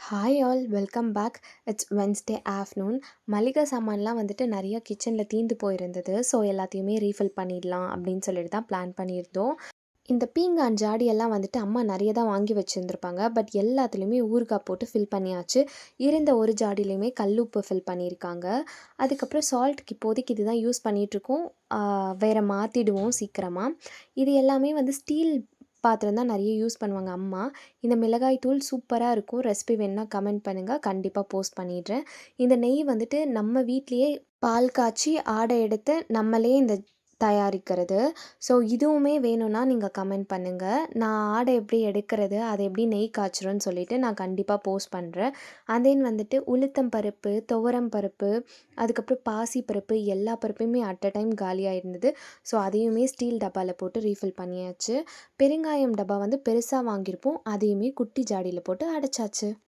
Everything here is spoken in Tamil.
Hi all welcome back. It's Wednesday afternoon. மளிகை சாமான்லாம் வந்துட்டு நிறைய கிச்சனில் தீந்து போயிருந்தது. ஸோ எல்லாத்தையுமே ரீஃபில் பண்ணிடலாம் அப்படின்னு சொல்லிட்டு தான் பிளான் பண்ணியிருந்தோம். இந்த பீங்கான் ஜாடியெல்லாம் வந்துட்டு அம்மா நிறைய தான் வாங்கி வச்சுருந்துருப்பாங்க. பட் எல்லாத்துலேயுமே ஊறுகாய் போட்டு ஃபில் பண்ணியாச்சு. இருந்த ஒரு ஜாடியிலையுமே கல்லுப்பு ஃபில் பண்ணியிருக்காங்க. அதுக்கப்புறம் சால்ட்டுக்கு இப்போதைக்கு இது தான் யூஸ் பண்ணிகிட்ருக்கோம். வேறு மாற்றிடுவோம் சீக்கிரமாக. இது எல்லாமே வந்து ஸ்டீல் பாத்திரம் தான் நிறைய யூஸ் பண்ணுவாங்க அம்மா. இந்த மிளகாய் தூள் சூப்பராக இருக்கும். ரெசிபி வேணுன்னா கமெண்ட் பண்ணுங்கள், கண்டிப்பாக போஸ்ட் பண்ணிடுறேன். இந்த நெய் வந்துட்டு நம்ம வீட்லேயே பால் காய்ச்சி ஆடை எடுத்து நம்மளே இந்த தயாரிக்கிறது. ஸோ இதுவுமே வேணும்னா நீங்கள் கமெண்ட் பண்ணுங்கள். நான் ஆடை எப்படி எடுக்கிறது, அதை எப்படி நெய் காய்ச்சுறோன்னு சொல்லிவிட்டு நான் கண்டிப்பாக போஸ்ட் பண்ணுறேன். அண்ட் தென் வந்துட்டு உளுத்தம் பருப்பு, துவரம் பருப்பு, அதுக்கப்புறம் பாசி பருப்பு, எல்லா பருப்புமே அட் அ டைம் காலியாக இருந்தது. ஸோ அதையுமே ஸ்டீல் டப்பாவில் போட்டு ரீஃபில் பண்ணியாச்சு. பெருங்காயம் டப்பா வந்து பெருசாக வாங்கியிருப்போம், அதையுமே குட்டி ஜாடியில் போட்டு அடைச்சாச்சு.